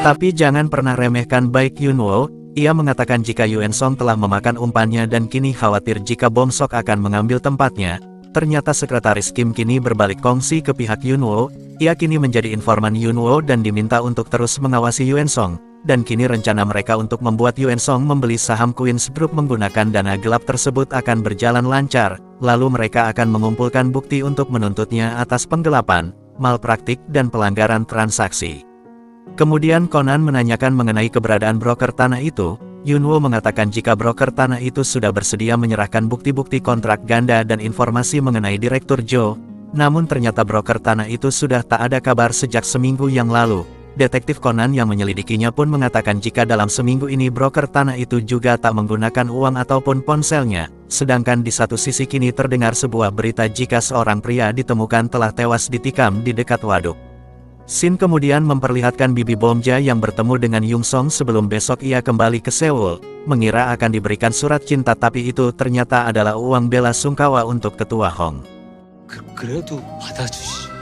Tapi jangan pernah remehkan baik Yunwo. Ia mengatakan jika Yuen Song telah memakan umpannya dan kini khawatir jika Bom Sok akan mengambil tempatnya. Ternyata sekretaris Kim kini berbalik kongsi ke pihak Yunwo. Ia kini menjadi informan Yunwo dan diminta untuk terus mengawasi Yuen Song. Dan kini rencana mereka untuk membuat Yuen Song membeli saham Queen's Group menggunakan dana gelap tersebut akan berjalan lancar. Lalu mereka akan mengumpulkan bukti untuk menuntutnya atas penggelapan, malpraktik dan pelanggaran transaksi. Kemudian Conan menanyakan mengenai keberadaan broker tanah itu. Yunwo mengatakan jika broker tanah itu sudah bersedia menyerahkan bukti-bukti kontrak ganda dan informasi mengenai Direktur Joe. Namun ternyata broker tanah itu sudah tak ada kabar sejak seminggu yang lalu. Detektif Conan yang menyelidikinya pun mengatakan jika dalam seminggu ini broker tanah itu juga tak menggunakan uang ataupun ponselnya. Sedangkan di satu sisi kini terdengar sebuah berita jika seorang pria ditemukan telah tewas ditikam di dekat waduk. Shin kemudian memperlihatkan Bibi Bomja yang bertemu dengan Yung Song sebelum besok ia kembali ke Seoul, mengira akan diberikan surat cinta tapi itu ternyata adalah uang bela sungkawa untuk ketua Hong. 그래도 받아주시.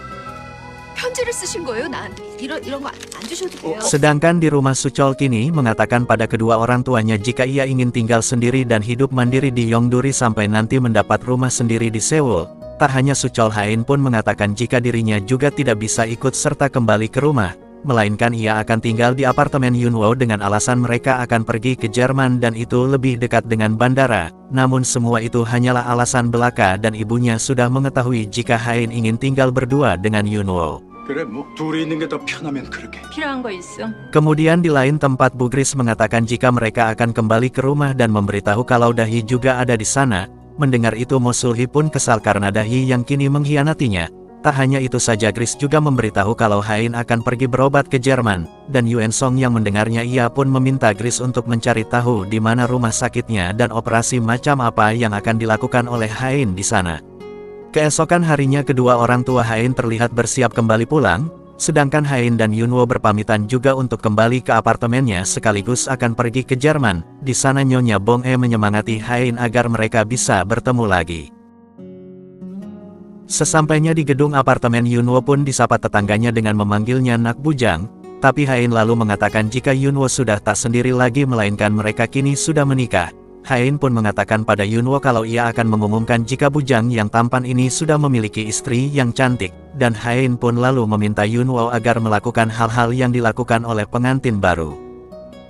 편지를 쓰신 거예요? 나한테 이런 거 안 주셔도 돼요. Sedangkan di rumah Suchol kini mengatakan pada kedua orang tuanya jika ia ingin tinggal sendiri dan hidup mandiri di Yongduri sampai nanti mendapat rumah sendiri di Seoul. Tak hanya Suchol Hain pun mengatakan jika dirinya juga tidak bisa ikut serta kembali ke rumah, melainkan ia akan tinggal di apartemen Yunwo dengan alasan mereka akan pergi ke Jerman dan itu lebih dekat dengan bandara. Namun semua itu hanyalah alasan belaka dan ibunya sudah mengetahui jika Hain ingin tinggal berdua dengan Yunwo. 그래, 뭐 둘이 있는 게 더 편하면 그렇게. 필요한 거 있어? Kemudian di lain tempat Bugris mengatakan jika mereka akan kembali ke rumah dan memberitahu kalau Dahi juga ada di sana. Mendengar itu Mo Sulhi pun kesal karena Dahi yang kini mengkhianatinya. Tak hanya itu saja Gris juga memberitahu kalau Hain akan pergi berobat ke Jerman. Dan Yuen Song yang mendengarnya ia pun meminta Gris untuk mencari tahu di mana rumah sakitnya dan operasi macam apa yang akan dilakukan oleh Hain di sana. Keesokan harinya kedua orang tua Hain terlihat bersiap kembali pulang. Sedangkan Hain dan Yunwo berpamitan juga untuk kembali ke apartemennya sekaligus akan pergi ke Jerman. Di sana Nyonya Bong-e menyemangati Hain agar mereka bisa bertemu lagi. Sesampainya di gedung apartemen Yunwo pun disapa tetangganya dengan memanggilnya Nak Bujang. Tapi Hain lalu mengatakan jika Yunwo sudah tak sendiri lagi melainkan mereka kini sudah menikah. Hain pun mengatakan pada Yunwo kalau ia akan mengumumkan jika Bujang yang tampan ini sudah memiliki istri yang cantik. Dan Hain pun lalu meminta Yunwo agar melakukan hal-hal yang dilakukan oleh pengantin baru.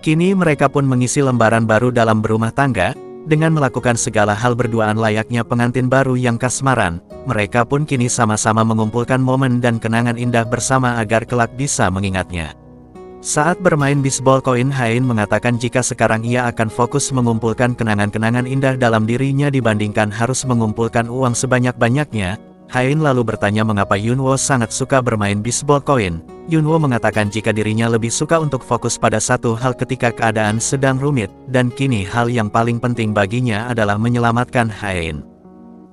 Kini mereka pun mengisi lembaran baru dalam berumah tangga, dengan melakukan segala hal berduaan layaknya pengantin baru yang kasmaran. Mereka pun kini sama-sama mengumpulkan momen dan kenangan indah bersama agar kelak bisa mengingatnya. Saat bermain bisbol koin Hain mengatakan jika sekarang ia akan fokus mengumpulkan kenangan-kenangan indah dalam dirinya dibandingkan harus mengumpulkan uang sebanyak-banyaknya. Hain lalu bertanya mengapa Yunwo sangat suka bermain bisbol koin. Yunwo mengatakan jika dirinya lebih suka untuk fokus pada satu hal ketika keadaan sedang rumit, dan kini hal yang paling penting baginya adalah menyelamatkan Hain.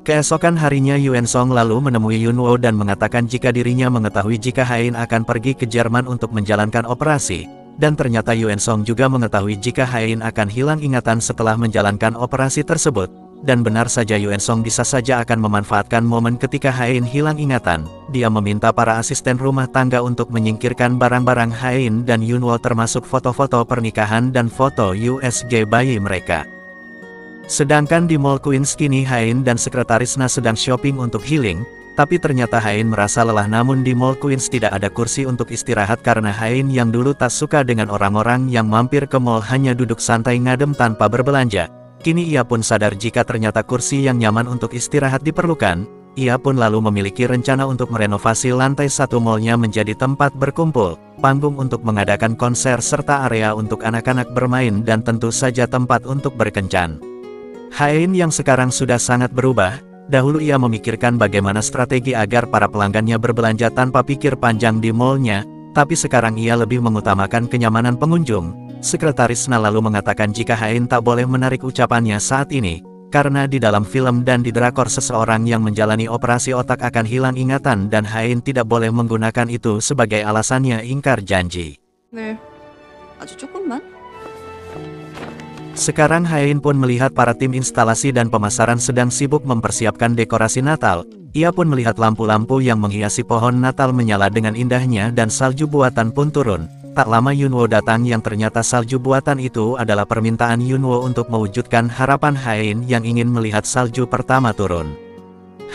Keesokan harinya Yuen Song lalu menemui Yunwo dan mengatakan jika dirinya mengetahui jika Hain akan pergi ke Jerman untuk menjalankan operasi. Dan ternyata Yuen Song juga mengetahui jika Hain akan hilang ingatan setelah menjalankan operasi tersebut. Dan benar saja Yuen Song bisa saja akan memanfaatkan momen ketika Hain hilang ingatan. Dia meminta para asisten rumah tangga untuk menyingkirkan barang-barang Hain dan Yunwo termasuk foto-foto pernikahan dan foto USG bayi mereka. Sedangkan di Mall Queens kini Hain dan sekretaris Na sedang shopping untuk healing, tapi ternyata Hain merasa lelah namun di Mall Queens tidak ada kursi untuk istirahat karena Hain yang dulu tak suka dengan orang-orang yang mampir ke mall hanya duduk santai ngadem tanpa berbelanja. Kini ia pun sadar jika ternyata kursi yang nyaman untuk istirahat diperlukan. Ia pun lalu memiliki rencana untuk merenovasi lantai satu mallnya menjadi tempat berkumpul, panggung untuk mengadakan konser serta area untuk anak-anak bermain dan tentu saja tempat untuk berkencan. Hain yang sekarang sudah sangat berubah, dahulu ia memikirkan bagaimana strategi agar para pelanggannya berbelanja tanpa pikir panjang di mallnya, tapi sekarang ia lebih mengutamakan kenyamanan pengunjung. Sekretaris Na lalu mengatakan jika Hain tak boleh menarik ucapannya saat ini, karena di dalam film dan di drakor seseorang yang menjalani operasi otak akan hilang ingatan dan Hain tidak boleh menggunakan itu sebagai alasannya ingkar janji. 네, 아주 조금만. Sekarang Hain pun melihat para tim instalasi dan pemasaran sedang sibuk mempersiapkan dekorasi Natal. Ia pun melihat lampu-lampu yang menghiasi pohon Natal menyala dengan indahnya dan salju buatan pun turun. Tak lama Yunwo datang yang ternyata salju buatan itu adalah permintaan Yunwo untuk mewujudkan harapan Hain yang ingin melihat salju pertama turun.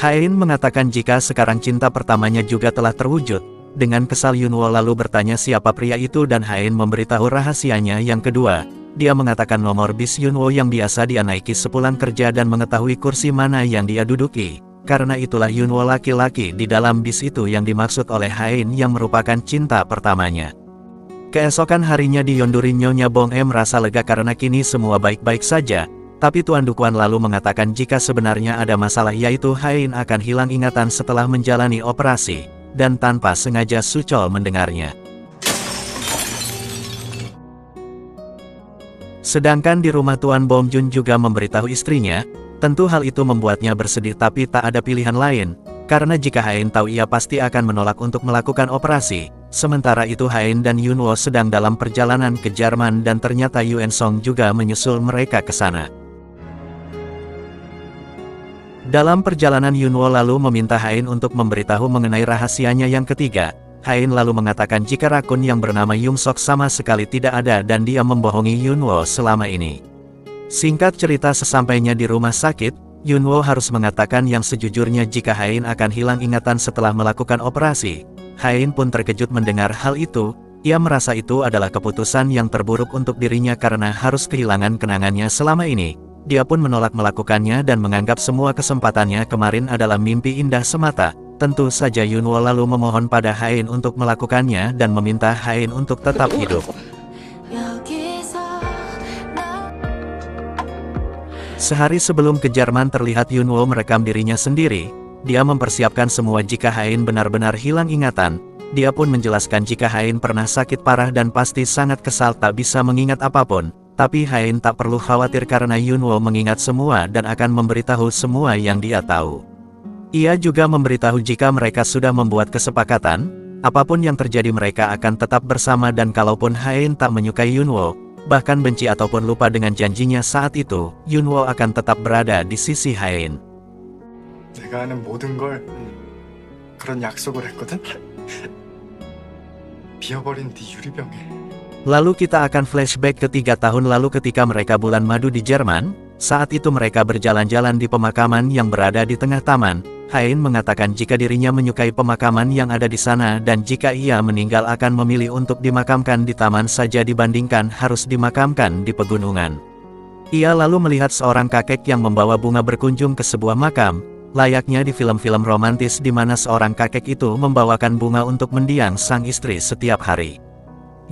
Hain mengatakan jika sekarang cinta pertamanya juga telah terwujud. Dengan kesal Yunwo lalu bertanya siapa pria itu dan Hain memberitahu rahasianya yang kedua. Dia mengatakan nomor bis Yunwo yang biasa dia naiki sepulang kerja dan mengetahui kursi mana yang dia duduki. Karena itulah Yunwo laki-laki di dalam bis itu yang dimaksud oleh Hain yang merupakan cinta pertamanya. Keesokan harinya di Yonduri Nyonya Bong merasa lega karena kini semua baik-baik saja. Tapi Tuan Dukuan lalu mengatakan jika sebenarnya ada masalah yaitu Hain akan hilang ingatan setelah menjalani operasi. Dan tanpa sengaja Suchol mendengarnya. Sedangkan di rumah Tuan Bom Jun juga memberitahu istrinya, tentu hal itu membuatnya bersedih tapi tak ada pilihan lain. Karena jika Hain tahu ia pasti akan menolak untuk melakukan operasi. Sementara itu Hain dan Yunwo sedang dalam perjalanan ke Jerman dan ternyata Yuen Song juga menyusul mereka ke sana. Dalam perjalanan Yunwo lalu meminta Hain untuk memberitahu mengenai rahasianya yang ketiga. Hain lalu mengatakan jika rakun yang bernama Yung Sok sama sekali tidak ada dan dia membohongi Yunwo selama ini. Singkat cerita sesampainya di rumah sakit, Yunwo harus mengatakan yang sejujurnya jika Hain akan hilang ingatan setelah melakukan operasi. Hain pun terkejut mendengar hal itu, ia merasa itu adalah keputusan yang terburuk untuk dirinya karena harus kehilangan kenangannya selama ini. Dia pun menolak melakukannya dan menganggap semua kesempatannya kemarin adalah mimpi indah semata. Tentu saja Yunwo lalu memohon pada Hain untuk melakukannya dan meminta Hain untuk tetap hidup. Sehari sebelum ke Jerman terlihat Yunwo merekam dirinya sendiri. Dia mempersiapkan semua jika Hain benar-benar hilang ingatan. Dia pun menjelaskan jika Hain pernah sakit parah dan pasti sangat kesal tak bisa mengingat apapun. Tapi Hain tak perlu khawatir karena Yunwo mengingat semua dan akan memberitahu semua yang dia tahu. Ia juga memberitahu jika mereka sudah membuat kesepakatan, apapun yang terjadi mereka akan tetap bersama dan kalaupun Hain tak menyukai Yunwo, bahkan benci ataupun lupa dengan janjinya saat itu, Yunwo akan tetap berada di sisi Hain. 내가 하는 모든 걸 그런 약속을 했거든. 비어버린 네 유리병에. Lalu kita akan flashback ke 3 tahun lalu ketika mereka bulan madu di Jerman. Saat itu mereka berjalan-jalan di pemakaman yang berada di tengah taman. Hain mengatakan jika dirinya menyukai pemakaman yang ada di sana dan jika ia meninggal akan memilih untuk dimakamkan di taman saja dibandingkan harus dimakamkan di pegunungan. Ia lalu melihat seorang kakek yang membawa bunga berkunjung ke sebuah makam. Layaknya di film-film romantis di mana seorang kakek itu membawakan bunga untuk mendiang sang istri setiap hari.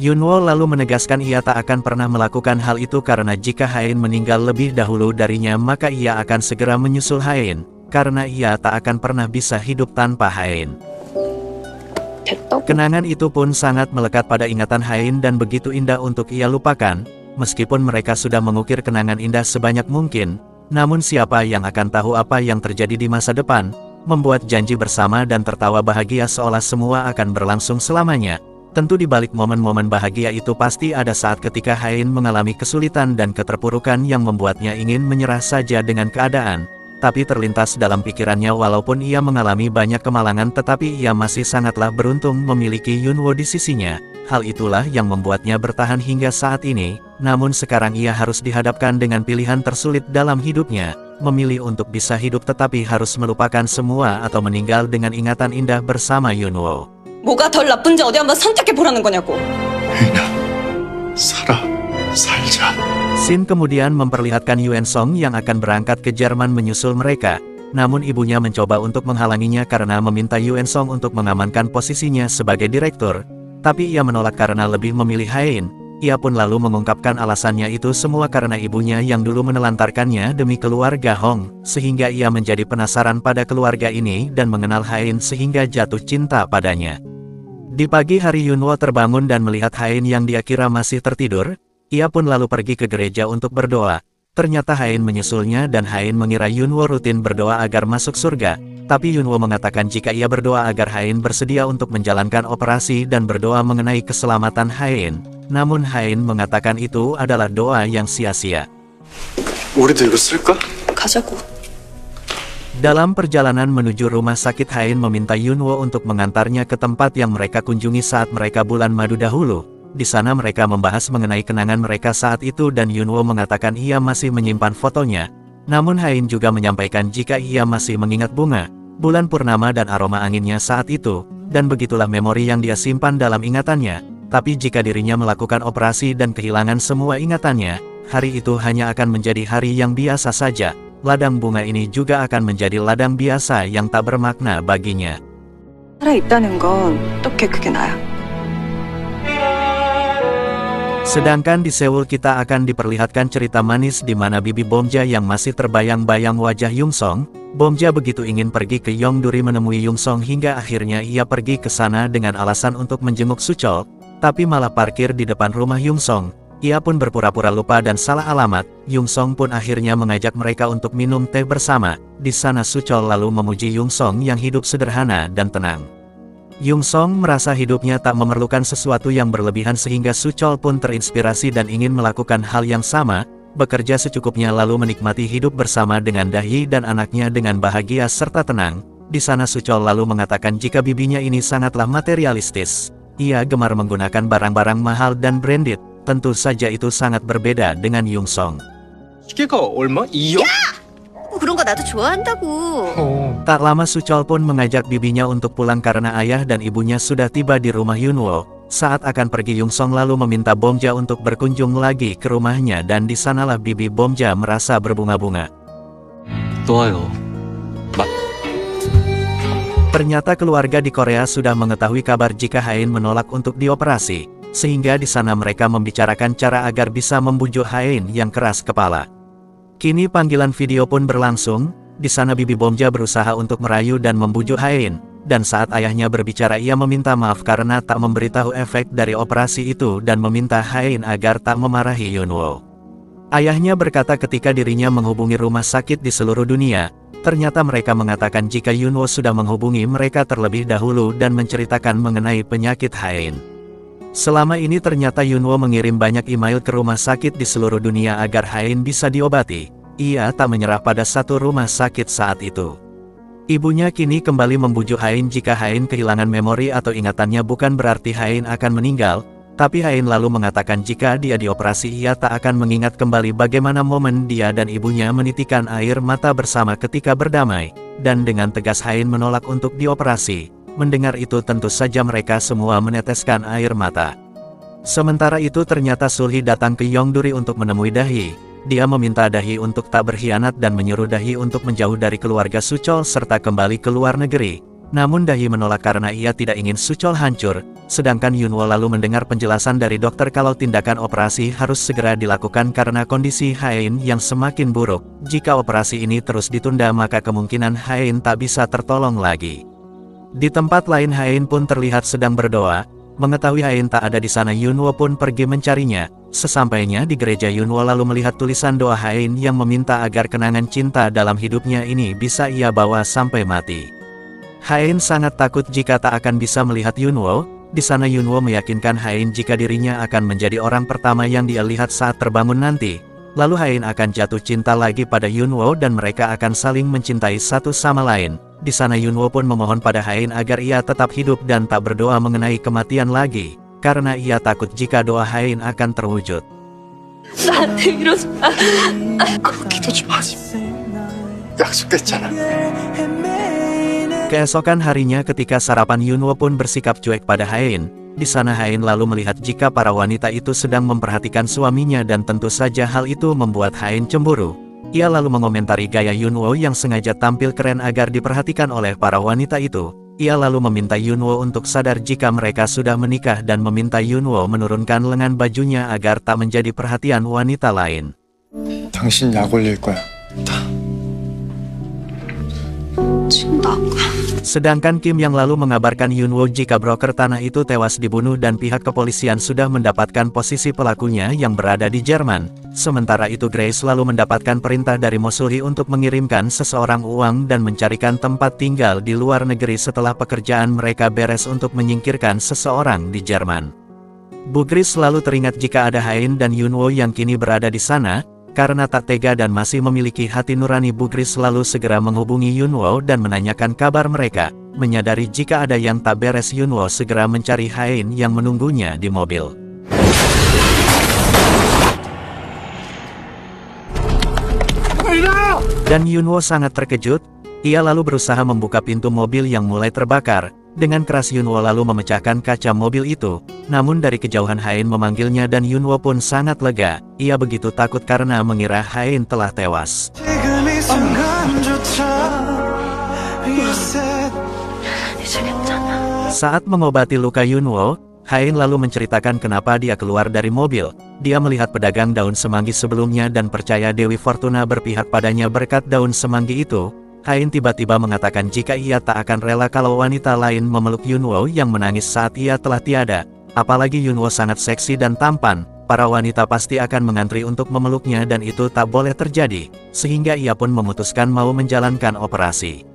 Yunwo lalu menegaskan ia tak akan pernah melakukan hal itu karena jika Hain meninggal lebih dahulu darinya maka ia akan segera menyusul Hain, karena ia tak akan pernah bisa hidup tanpa Hain. Kenangan itu pun sangat melekat pada ingatan Hain dan begitu indah untuk ia lupakan, meskipun mereka sudah mengukir kenangan indah sebanyak mungkin. Namun siapa yang akan tahu apa yang terjadi di masa depan, membuat janji bersama dan tertawa bahagia seolah semua akan berlangsung selamanya. Tentu di balik momen-momen bahagia itu pasti ada saat ketika Hain mengalami kesulitan dan keterpurukan yang membuatnya ingin menyerah saja dengan keadaan. Tapi terlintas dalam pikirannya walaupun ia mengalami banyak kemalangan tetapi ia masih sangatlah beruntung memiliki Yunwo di sisinya. Hal itulah yang membuatnya bertahan hingga saat ini, namun sekarang ia harus dihadapkan dengan pilihan tersulit dalam hidupnya, memilih untuk bisa hidup tetapi harus melupakan semua atau meninggal dengan ingatan indah bersama Yunwo. 뭐가 덜 나쁜지 어디 한번 선택해 보라는 거냐고. 혜인아, 살자. Shin kemudian memperlihatkan Yuen Song yang akan berangkat ke Jerman menyusul mereka, namun ibunya mencoba untuk menghalanginya karena meminta Yuen Song untuk mengamankan posisinya sebagai direktur. Tapi ia menolak karena lebih memilih Hain. Ia pun lalu mengungkapkan alasannya itu semua karena ibunya yang dulu menelantarkannya demi keluarga Hong, sehingga ia menjadi penasaran pada keluarga ini dan mengenal Hain sehingga jatuh cinta padanya. Di pagi hari Yunwo terbangun dan melihat Hain yang dia kira masih tertidur, ia pun lalu pergi ke gereja untuk berdoa. Ternyata Hain menyusulnya dan Hain mengira Yunwo rutin berdoa agar masuk surga. Tapi Yunwo mengatakan jika ia berdoa agar Hain bersedia untuk menjalankan operasi dan berdoa mengenai keselamatan Hain. Namun Hain mengatakan itu adalah doa yang sia-sia. 우리도 이거 쓸까? 가자고. Dalam perjalanan menuju rumah sakit Hain meminta Yunwo untuk mengantarnya ke tempat yang mereka kunjungi saat mereka bulan madu dahulu. Di sana mereka membahas mengenai kenangan mereka saat itu dan Yunwo mengatakan ia masih menyimpan fotonya. Namun Hain juga menyampaikan jika ia masih mengingat bunga, bulan purnama dan aroma anginnya saat itu, dan begitulah memori yang dia simpan dalam ingatannya. Tapi jika dirinya melakukan operasi dan kehilangan semua ingatannya, hari itu hanya akan menjadi hari yang biasa saja. Ladang bunga ini juga akan menjadi ladang biasa yang tak bermakna baginya. 살아있다는 건 어떻게 그게 나야? Sedangkan di Seoul kita akan diperlihatkan cerita manis di mana bibi Bomja yang masih terbayang-bayang wajah Yongsong. Bomja begitu ingin pergi ke Yongduri menemui Yongsong hingga akhirnya ia pergi ke sana dengan alasan untuk menjenguk Suchol, tapi malah parkir di depan rumah Yongsong. Ia pun berpura-pura lupa dan salah alamat. Yongsong pun akhirnya mengajak mereka untuk minum teh bersama. Di sana Suchol lalu memuji Yongsong yang hidup sederhana dan tenang. Yongsong merasa hidupnya tak memerlukan sesuatu yang berlebihan sehingga Suchol pun terinspirasi dan ingin melakukan hal yang sama, bekerja secukupnya lalu menikmati hidup bersama dengan Dahi dan anaknya dengan bahagia serta tenang. Di sana Suchol lalu mengatakan jika bibinya ini sangatlah materialistis. Ia gemar menggunakan barang-barang mahal dan branded. Tentu saja itu sangat berbeda dengan Yongsong. 시계가 얼마? 2억? 그런 거 나도 좋아한다고. Tak lama Suchol pun mengajak bibinya untuk pulang karena ayah dan ibunya sudah tiba di rumah Yunwo. Saat akan pergi Yongsong lalu meminta Bomja untuk berkunjung lagi ke rumahnya dan di sanalah bibi Bomja merasa berbunga-bunga. Ternyata keluarga di Korea sudah mengetahui kabar jika Hain menolak untuk dioperasi. Sehingga di sana mereka membicarakan cara agar bisa membujuk Hain yang keras kepala. Kini panggilan video pun berlangsung. Di sana bibi Bomja berusaha untuk merayu dan membujuk Hain. Dan saat ayahnya berbicara ia meminta maaf karena tak memberitahu efek dari operasi itu dan meminta Hain agar tak memarahi Yunwo. Ayahnya berkata ketika dirinya menghubungi rumah sakit di seluruh dunia, ternyata mereka mengatakan jika Yunwo sudah menghubungi mereka terlebih dahulu dan menceritakan mengenai penyakit Hain. Selama ini ternyata Yunwo mengirim banyak email ke rumah sakit di seluruh dunia agar Hain bisa diobati. Ia tak menyerah pada satu rumah sakit saat itu. Ibunya kini kembali membujuk Hain jika Hain kehilangan memori atau ingatannya bukan berarti Hain akan meninggal, tapi Hain lalu mengatakan jika dia dioperasi ia tak akan mengingat kembali bagaimana momen dia dan ibunya menitikan air mata bersama ketika berdamai, dan dengan tegas Hain menolak untuk dioperasi. Mendengar itu tentu saja mereka semua meneteskan air mata. Sementara itu ternyata Sulhi datang ke Yongduri untuk menemui Dahi. Dia meminta Dahi untuk tak berkhianat dan menyuruh Dahi untuk menjauh dari keluarga Suchol serta kembali ke luar negeri. Namun Dahi menolak karena ia tidak ingin Suchol hancur. Sedangkan Yunwo lalu mendengar penjelasan dari dokter kalau tindakan operasi harus segera dilakukan karena kondisi Hain yang semakin buruk. Jika operasi ini terus ditunda maka kemungkinan Hain tak bisa tertolong lagi. Di tempat lain Hain pun terlihat sedang berdoa. Mengetahui Hain tak ada di sana Yunwo pun pergi mencarinya. Sesampainya di gereja Yunwo lalu melihat tulisan doa Hain yang meminta agar kenangan cinta dalam hidupnya ini bisa ia bawa sampai mati. Hain sangat takut jika tak akan bisa melihat Yunwo. Di sana Yunwo meyakinkan Hain jika dirinya akan menjadi orang pertama yang dia lihat saat terbangun nanti. Lalu Hain akan jatuh cinta lagi pada Yunwo dan mereka akan saling mencintai satu sama lain. Di sana Yunwo pun memohon pada Hain agar ia tetap hidup dan tak berdoa mengenai kematian lagi, karena ia takut jika doa Hain akan terwujud. 그렇게 되지 마. 약속했잖아. Keesokan harinya ketika sarapan Yunwo pun bersikap cuek pada Hain. Di sana Hain lalu melihat jika para wanita itu sedang memperhatikan suaminya dan tentu saja hal itu membuat Hain cemburu. Ia lalu mengomentari gaya Yunwo yang sengaja tampil keren agar diperhatikan oleh para wanita itu. Ia lalu meminta Yunwo untuk sadar jika mereka sudah menikah dan meminta Yunwo menurunkan lengan bajunya agar tak menjadi perhatian wanita lain. 당신 약 올릴 거야. Sedangkan Kim yang lalu mengabarkan Yunwo jika broker tanah itu tewas dibunuh dan pihak kepolisian sudah mendapatkan posisi pelakunya yang berada di Jerman. Sementara itu Grace lalu mendapatkan perintah dari Mosulhi untuk mengirimkan seseorang uang dan mencarikan tempat tinggal di luar negeri setelah pekerjaan mereka beres untuk menyingkirkan seseorang di Jerman. Bu Grace lalu teringat jika ada Hain dan Yunwo yang kini berada di sana. Karena tak tega dan masih memiliki hati nurani, Bu Grace lalu segera menghubungi Yunwo dan menanyakan kabar mereka. Menyadari jika ada yang tak beres Yunwo segera mencari Hain yang menunggunya di mobil. Dan Yunwo sangat terkejut, ia lalu berusaha membuka pintu mobil yang mulai terbakar. Dengan keras Yunwo lalu memecahkan kaca mobil itu, namun dari kejauhan Hain memanggilnya dan Yunwo pun sangat lega, ia begitu takut karena mengira Hain telah tewas. Saat mengobati luka Yunwo, Hain lalu menceritakan kenapa dia keluar dari mobil. Dia melihat pedagang daun semanggi sebelumnya dan percaya Dewi Fortuna berpihak padanya berkat daun semanggi itu. Hain tiba-tiba mengatakan jika ia tak akan rela kalau wanita lain memeluk Yunwo yang menangis saat ia telah tiada. Apalagi Yunwo sangat seksi dan tampan, para wanita pasti akan mengantri untuk memeluknya dan itu tak boleh terjadi. Sehingga ia pun memutuskan mau menjalankan operasi.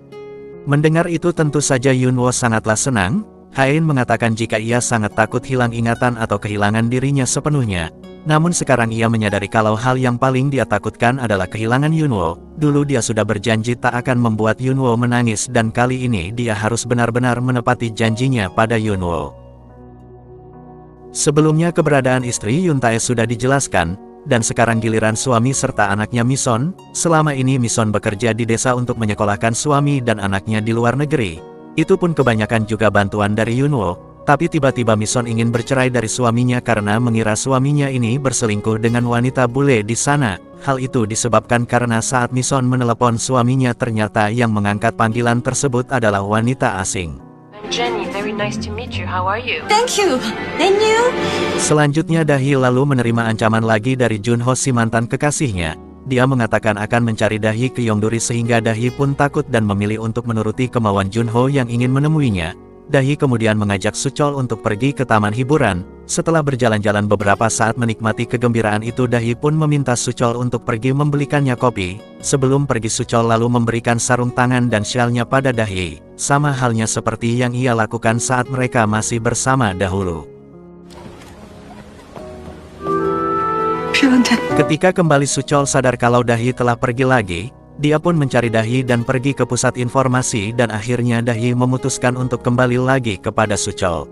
Mendengar itu tentu saja Yunwo sangatlah senang. Hain mengatakan jika ia sangat takut hilang ingatan atau kehilangan dirinya sepenuhnya. Namun sekarang ia menyadari kalau hal yang paling dia takutkan adalah kehilangan Yunwo. Dulu dia sudah berjanji tak akan membuat Yunwo menangis dan kali ini dia harus benar-benar menepati janjinya pada Yunwo. Sebelumnya keberadaan istri Yuntae sudah dijelaskan, dan sekarang giliran suami serta anaknya Mison. Selama ini Mison bekerja di desa untuk menyekolahkan suami dan anaknya di luar negeri. Itu pun kebanyakan juga bantuan dari Yunwo, tapi tiba-tiba Mison ingin bercerai dari suaminya karena mengira suaminya ini berselingkuh dengan wanita bule di sana. Hal itu disebabkan karena saat Mison menelepon suaminya ternyata yang mengangkat panggilan tersebut adalah wanita asing. Jenny, very nice to meet you. How are you? Thank you. And you? Selanjutnya Dahi lalu menerima ancaman lagi dari Junho si mantan kekasihnya. Dia mengatakan akan mencari Dahi ke Yongduri sehingga Dahi pun takut dan memilih untuk menuruti kemauan Junho yang ingin menemuinya. Dahi kemudian mengajak Suchol untuk pergi ke taman hiburan. Setelah berjalan-jalan beberapa saat menikmati kegembiraan itu Dahi pun meminta Suchol untuk pergi membelikannya kopi. Sebelum pergi Suchol lalu memberikan sarung tangan dan syalnya pada Dahi. Sama halnya seperti yang ia lakukan saat mereka masih bersama dahulu. Ketika kembali Suchol sadar kalau Dahi telah pergi lagi, dia pun mencari Dahi dan pergi ke pusat informasi dan akhirnya Dahi memutuskan untuk kembali lagi kepada Suchol.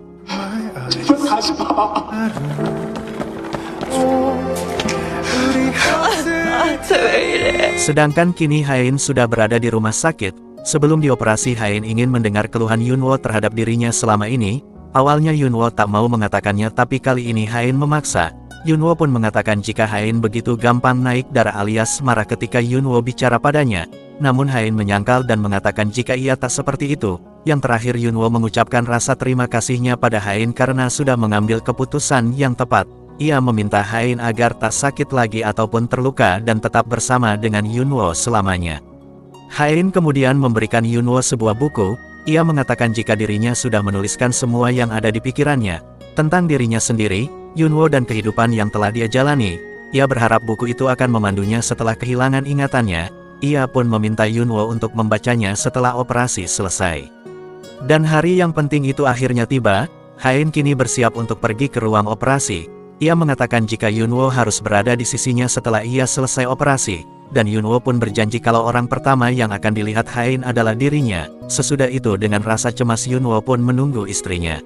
Sedangkan kini Hain sudah berada di rumah sakit. Sebelum dioperasi Hain ingin mendengar keluhan Yunwo terhadap dirinya selama ini. Awalnya Yunwo tak mau mengatakannya tapi kali ini Hain memaksa. Yunwo pun mengatakan jika Hain begitu gampang naik darah alias marah ketika Yunwo bicara padanya. Namun Hain menyangkal dan mengatakan jika ia tak seperti itu. Yang terakhir Yunwo mengucapkan rasa terima kasihnya pada Hain karena sudah mengambil keputusan yang tepat. Ia meminta Hain agar tak sakit lagi ataupun terluka dan tetap bersama dengan Yunwo selamanya. Hain kemudian memberikan Yunwo sebuah buku. Ia mengatakan jika dirinya sudah menuliskan semua yang ada di pikirannya tentang dirinya sendiri, Yunwo dan kehidupan yang telah dia jalani. Ia berharap buku itu akan memandunya setelah kehilangan ingatannya. Ia pun meminta Yunwo untuk membacanya setelah operasi selesai. Dan hari yang penting itu akhirnya tiba. Hain kini bersiap untuk pergi ke ruang operasi. Ia mengatakan jika Yunwo harus berada di sisinya setelah ia selesai operasi. Dan Yunwo pun berjanji kalau orang pertama yang akan dilihat Hain adalah dirinya. Sesudah itu dengan rasa cemas Yunwo pun menunggu istrinya.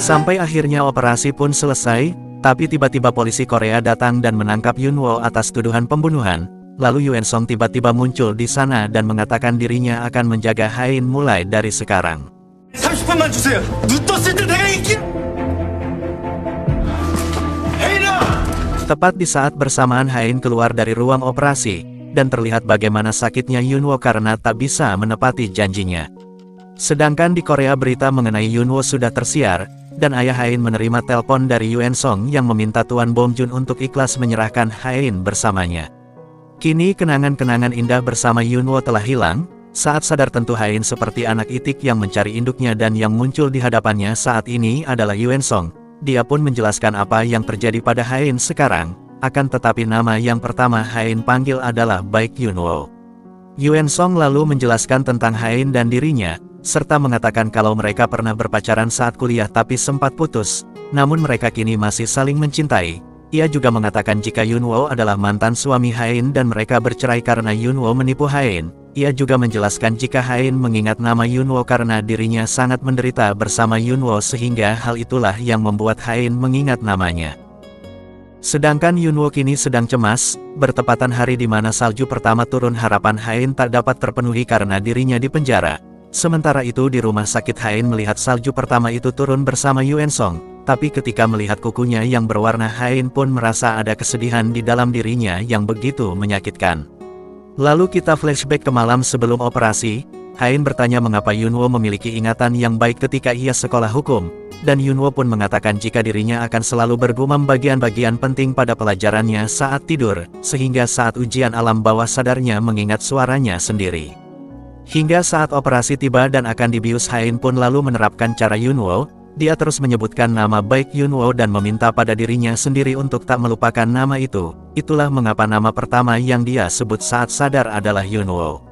Sampai akhirnya operasi pun selesai, tapi tiba-tiba polisi Korea datang dan menangkap Yunwo atas tuduhan pembunuhan. Lalu Yuen Song tiba-tiba muncul di sana dan mengatakan dirinya akan menjaga Hain mulai dari sekarang. 30분만 주세요. 눈 떴을 때 내가 이길. 헤이나! Tepat di saat bersamaan Hain keluar dari ruang operasi, dan terlihat bagaimana sakitnya Yunwo karena tak bisa menepati janjinya. Sedangkan di Korea berita mengenai Yunwo sudah tersiar, dan ayah Hain menerima telepon dari Yuen Song yang meminta Tuan Bom Jun untuk ikhlas menyerahkan Hain bersamanya. Kini kenangan-kenangan indah bersama Yunwo telah hilang. Saat sadar tentu Hain seperti anak itik yang mencari induknya dan yang muncul di hadapannya saat ini adalah Yuen Song. Dia pun menjelaskan apa yang terjadi pada Hain sekarang, akan tetapi nama yang pertama Hain panggil adalah Baik Yunwo. Yuen Song lalu menjelaskan tentang Hain dan dirinya, serta mengatakan kalau mereka pernah berpacaran saat kuliah tapi sempat putus, namun mereka kini masih saling mencintai. Ia juga mengatakan jika Yunwo adalah mantan suami Hain dan mereka bercerai karena Yunwo menipu Hain. ia juga menjelaskan jika Hain mengingat nama Yunwo karena dirinya sangat menderita bersama Yunwo sehingga hal itulah yang membuat Hain mengingat namanya. Sedangkan Yunwo kini sedang cemas, bertepatan hari di mana salju pertama turun harapan Hain tak dapat terpenuhi karena dirinya di penjara. Sementara itu di rumah sakit Hain melihat salju pertama itu turun bersama Yuen Song, tapi ketika melihat kukunya yang berwarna Hain pun merasa ada kesedihan di dalam dirinya yang begitu menyakitkan. Lalu kita flashback ke malam sebelum operasi, Hain bertanya mengapa Yunwo memiliki ingatan yang baik ketika ia sekolah hukum, dan Yunwo pun mengatakan jika dirinya akan selalu bergumam bagian-bagian penting pada pelajarannya saat tidur, sehingga saat ujian alam bawah sadarnya mengingat suaranya sendiri. Hingga saat operasi tiba dan akan dibius, Hain pun lalu menerapkan cara Yunwo, dia terus menyebutkan nama baik Yunwo dan meminta pada dirinya sendiri untuk tak melupakan nama itu. Itulah mengapa nama pertama yang dia sebut saat sadar adalah Yunwo.